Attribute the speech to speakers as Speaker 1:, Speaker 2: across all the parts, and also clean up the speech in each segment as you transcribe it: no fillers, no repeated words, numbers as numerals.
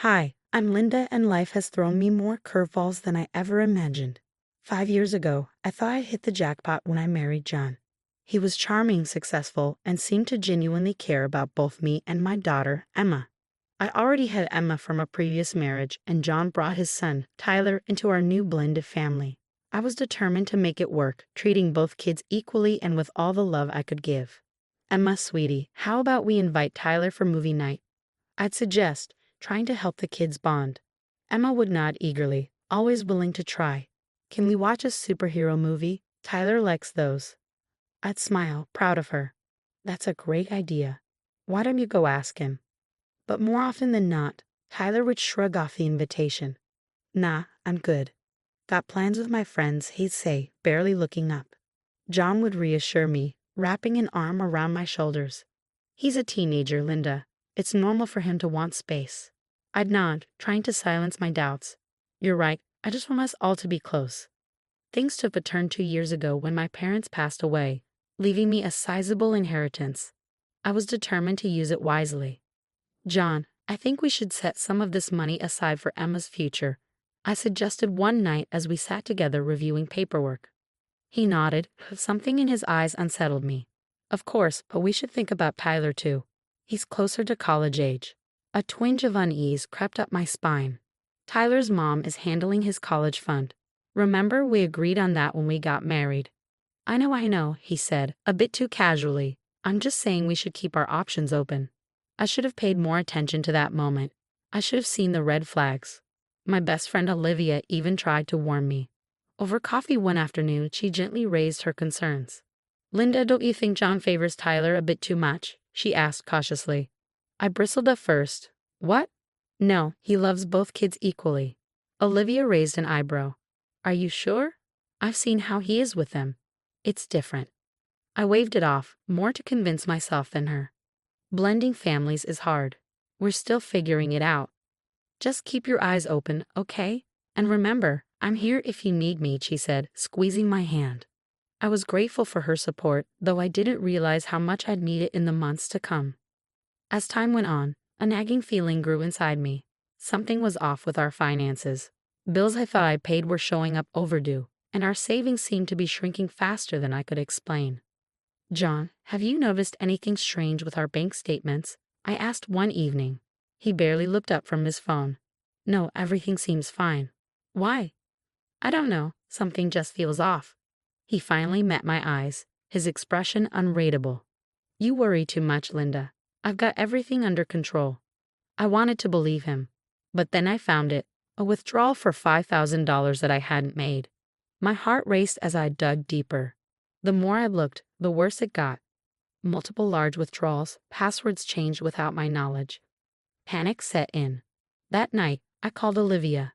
Speaker 1: Hi, I'm Linda, and life has thrown me more curveballs than I ever imagined. 5 years ago, I thought I hit the jackpot when I married John. He was charming, successful, and seemed to genuinely care about both me and my daughter, Emma. I already had Emma from a previous marriage, and John brought his son, Tyler, into our new blended family. I was determined to make it work, treating both kids equally and with all the love I could give. Emma, sweetie, how about we invite Tyler for movie night? I'd suggest, trying to help the kids bond. Emma would nod eagerly, always willing to try. Can we watch a superhero movie? Tyler likes those. I'd smile, proud of her. That's a great idea. Why don't you go ask him? But more often than not, Tyler would shrug off the invitation. Nah, I'm good. Got plans with my friends, he'd say, barely looking up. John would reassure me, wrapping an arm around my shoulders. He's a teenager, Linda. It's normal for him to want space. I'd nod, trying to silence my doubts. You're right, I just want us all to be close. Things took a turn 2 years ago when my parents passed away, leaving me a sizable inheritance. I was determined to use it wisely. John, I think we should set some of this money aside for Emma's future, I suggested one night as we sat together reviewing paperwork. He nodded, but something in his eyes unsettled me. Of course, but we should think about Tyler too. He's closer to college age. A twinge of unease crept up my spine. Tyler's mom is handling his college fund. Remember, we agreed on that when we got married. I know, he said, a bit too casually. I'm just saying we should keep our options open. I should have paid more attention to that moment. I should have seen the red flags. My best friend Olivia even tried to warn me. Over coffee one afternoon, she gently raised her concerns. Linda, don't you think John favors Tyler a bit too much? She asked cautiously. I bristled at first. What? No, he loves both kids equally. Olivia raised an eyebrow. Are you sure? I've seen how he is with them. It's different. I waved it off, more to convince myself than her. Blending families is hard. We're still figuring it out. Just keep your eyes open, okay? And remember, I'm here if you need me, she said, squeezing my hand. I was grateful for her support, though I didn't realize how much I'd need it in the months to come. As time went on, a nagging feeling grew inside me. Something was off with our finances. Bills I thought I paid were showing up overdue, and our savings seemed to be shrinking faster than I could explain. John, have you noticed anything strange with our bank statements? I asked one evening. He barely looked up from his phone. No, everything seems fine. Why? I don't know. Something just feels off. He finally met my eyes, his expression unreadable. You worry too much, Linda. I've got everything under control. I wanted to believe him. But then I found it, a withdrawal for $5,000 that I hadn't made. My heart raced as I dug deeper. The more I looked, the worse it got. Multiple large withdrawals, passwords changed without my knowledge. Panic set in. That night, I called Olivia.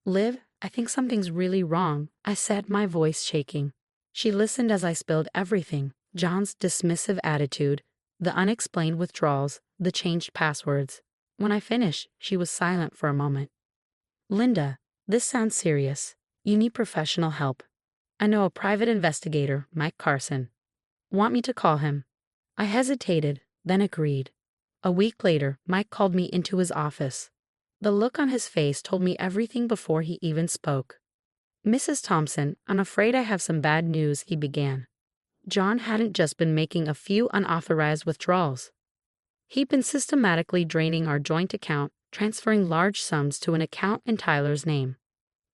Speaker 1: Liv, I think something's really wrong, I said, my voice shaking. She listened as I spilled everything, John's dismissive attitude, the unexplained withdrawals, the changed passwords. When I finished, she was silent for a moment. Linda, this sounds serious. You need professional help. I know a private investigator, Mike Carson. Want me to call him? I hesitated, then agreed. A week later, Mike called me into his office. The look on his face told me everything before he even spoke. Mrs. Thompson, I'm afraid I have some bad news, he began. John hadn't just been making a few unauthorized withdrawals. He'd been systematically draining our joint account, transferring large sums to an account in Tyler's name.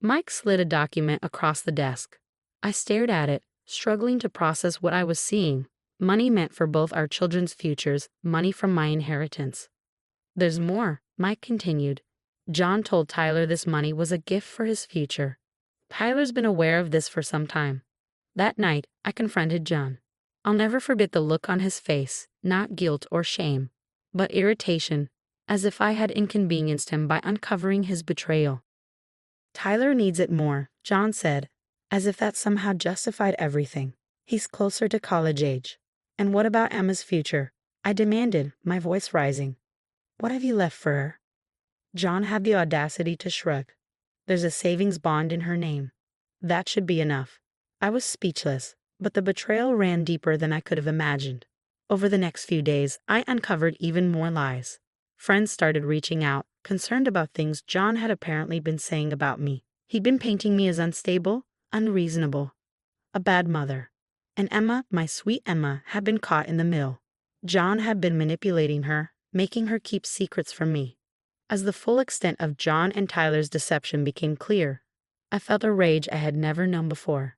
Speaker 1: Mike slid a document across the desk. I stared at it, struggling to process what I was seeing. Money meant for both our children's futures, money from my inheritance. There's more, Mike continued. John told Tyler this money was a gift for his future. Tyler's been aware of this for some time. That night, I confronted John. I'll never forget the look on his face, not guilt or shame, but irritation, as if I had inconvenienced him by uncovering his betrayal. Tyler needs it more, John said, as if that somehow justified everything. He's closer to college age. And what about Emma's future? I demanded, my voice rising. What have you left for her? John had the audacity to shrug. There's a savings bond in her name. That should be enough. I was speechless, but the betrayal ran deeper than I could have imagined. Over the next few days, I uncovered even more lies. Friends started reaching out, concerned about things John had apparently been saying about me. He'd been painting me as unstable, unreasonable, a bad mother. And Emma, my sweet Emma, had been caught in the middle. John had been manipulating her, making her keep secrets from me. As the full extent of John and Tyler's deception became clear, I felt a rage I had never known before.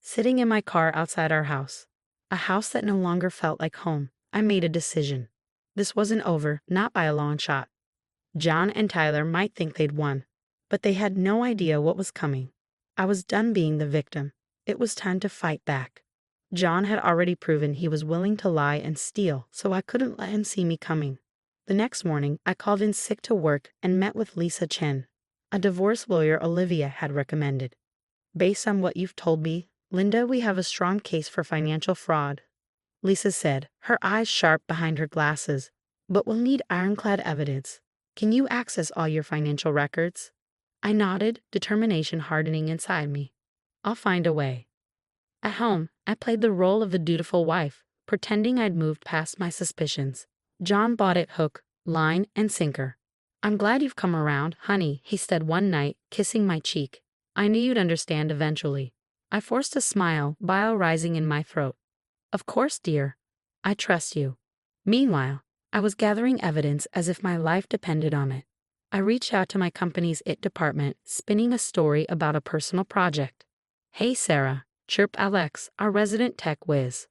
Speaker 1: Sitting in my car outside our house, a house that no longer felt like home, I made a decision. This wasn't over, not by a long shot. John and Tyler might think they'd won, but they had no idea what was coming. I was done being the victim. It was time to fight back. John had already proven he was willing to lie and steal, so I couldn't let him see me coming. The next morning, I called in sick to work and met with Lisa Chen, a divorce lawyer Olivia had recommended. Based on what you've told me, Linda, we have a strong case for financial fraud, Lisa said, her eyes sharp behind her glasses. But we'll need ironclad evidence. Can you access all your financial records? I nodded, determination hardening inside me. I'll find a way. At home, I played the role of the dutiful wife, pretending I'd moved past my suspicions. John bought it hook, line, and sinker. I'm glad you've come around, honey, he said one night, kissing my cheek. I knew you'd understand eventually. I forced a smile, bile rising in my throat. Of course, dear. I trust you. Meanwhile, I was gathering evidence as if my life depended on it. I reached out to my company's IT department, spinning a story about a personal project. Hey, Sarah, chirped Alex, our resident tech whiz.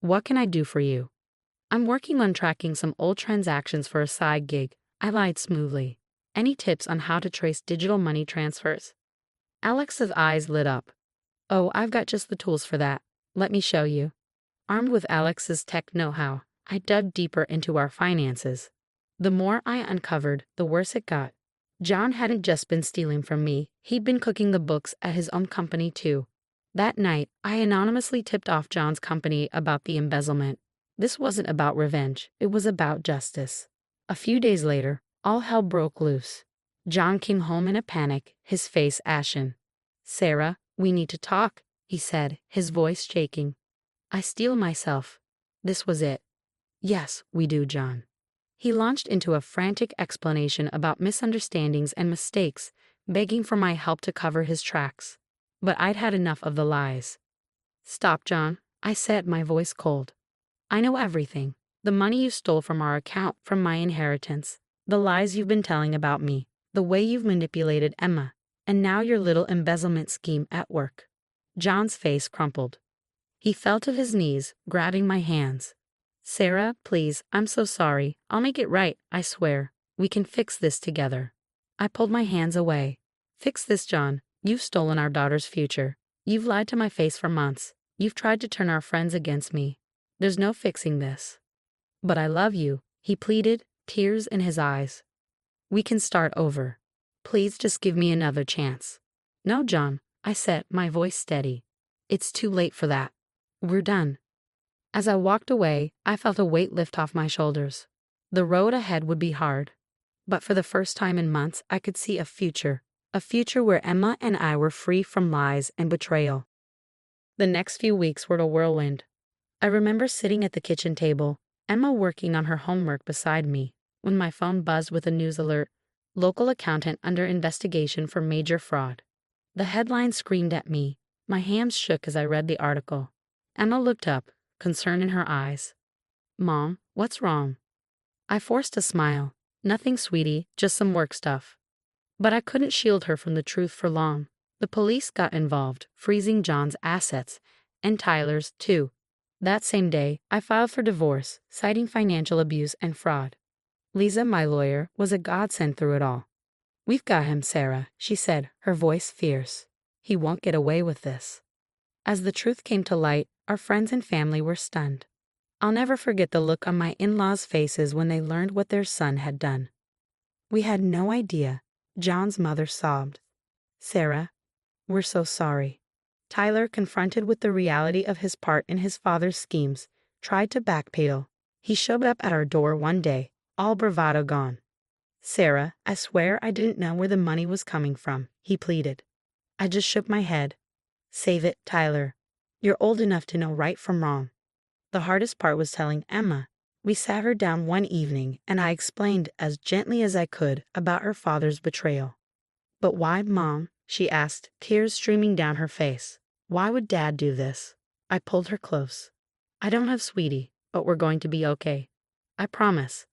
Speaker 1: What can I do for you? I'm working on tracking some old transactions for a side gig, I lied smoothly. Any tips on how to trace digital money transfers? Alex's eyes lit up. Oh, I've got just the tools for that. Let me show you. Armed with Alex's tech know-how, I dug deeper into our finances. The more I uncovered, the worse it got. John hadn't just been stealing from me, he'd been cooking the books at his own company too. That night, I anonymously tipped off John's company about the embezzlement. This wasn't about revenge, it was about justice. A few days later, all hell broke loose. John came home in a panic, his face ashen. Sarah, we need to talk, he said, his voice shaking. I steel myself. This was it. Yes, we do, John. He launched into a frantic explanation about misunderstandings and mistakes, begging for my help to cover his tracks. But I'd had enough of the lies. Stop, John, I said, my voice cold. I know everything. The money you stole from our account, from my inheritance, the lies you've been telling about me, the way you've manipulated Emma, and now your little embezzlement scheme at work. John's face crumpled. He fell to his knees, grabbing my hands. Sarah, please, I'm so sorry. I'll make it right, I swear. We can fix this together. I pulled my hands away. Fix this, John. You've stolen our daughter's future. You've lied to my face for months. You've tried to turn our friends against me. There's no fixing this. But I love you, he pleaded, tears in his eyes. We can start over. Please just give me another chance. No, John, I said, my voice steady. It's too late for that. We're done. As I walked away, I felt a weight lift off my shoulders. The road ahead would be hard. But for the first time in months, I could see a future where Emma and I were free from lies and betrayal. The next few weeks were a whirlwind. I remember sitting at the kitchen table, Emma working on her homework beside me, when my phone buzzed with a news alert, local accountant under investigation for major fraud. The headline screamed at me. My hands shook as I read the article. Emma looked up, concern in her eyes. Mom, what's wrong? I forced a smile. Nothing, sweetie, just some work stuff. But I couldn't shield her from the truth for long. The police got involved, freezing John's assets, and Tyler's, too. That same day, I filed for divorce, citing financial abuse and fraud. Lisa, my lawyer, was a godsend through it all. We've got him, Sarah, she said, her voice fierce. He won't get away with this. As the truth came to light, our friends and family were stunned. I'll never forget the look on my in-laws' faces when they learned what their son had done. We had no idea, John's mother sobbed. Sarah, we're so sorry. Tyler, confronted with the reality of his part in his father's schemes, tried to backpedal. He showed up at our door one day, all bravado gone. Sarah, I swear I didn't know where the money was coming from, he pleaded. I just shook my head. Save it, Tyler. You're old enough to know right from wrong. The hardest part was telling Emma. We sat her down one evening, and I explained as gently as I could about her father's betrayal. "But why, Mom?" she asked, tears streaming down her face. "Why would Dad do this?" I pulled her close. "I don't have Sweetie, but we're going to be okay. I promise."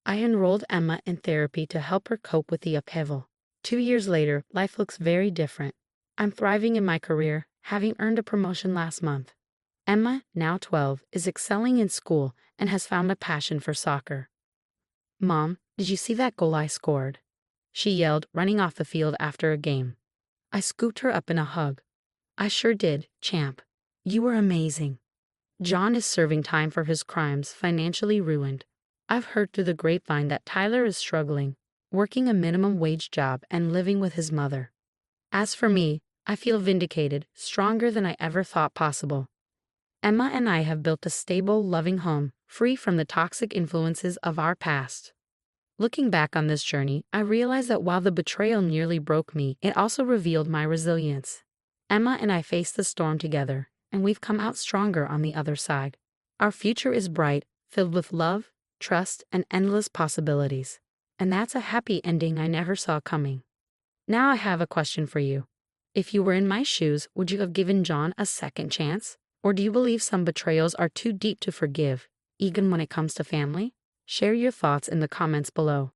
Speaker 1: I enrolled Emma in therapy to help her cope with the upheaval. 2 years later, life looks very different. I'm thriving in my career, having earned a promotion last month. Emma, now 12, is excelling in school and has found a passion for soccer. "Mom, did you see that goal I scored?" she yelled, running off the field after a game. I scooped her up in a hug. "I sure did, champ. You were amazing." John is serving time for his crimes, financially ruined. I've heard through the grapevine that Tyler is struggling, working a minimum wage job and living with his mother. As for me, I feel vindicated, stronger than I ever thought possible. Emma and I have built a stable, loving home, free from the toxic influences of our past. Looking back on this journey, I realize that while the betrayal nearly broke me, it also revealed my resilience. Emma and I faced the storm together, and we've come out stronger on the other side. Our future is bright, filled with love, trust, and endless possibilities. And that's a happy ending I never saw coming. Now I have a question for you. If you were in my shoes, would you have given John a second chance? Or do you believe some betrayals are too deep to forgive, even when it comes to family? Share your thoughts in the comments below.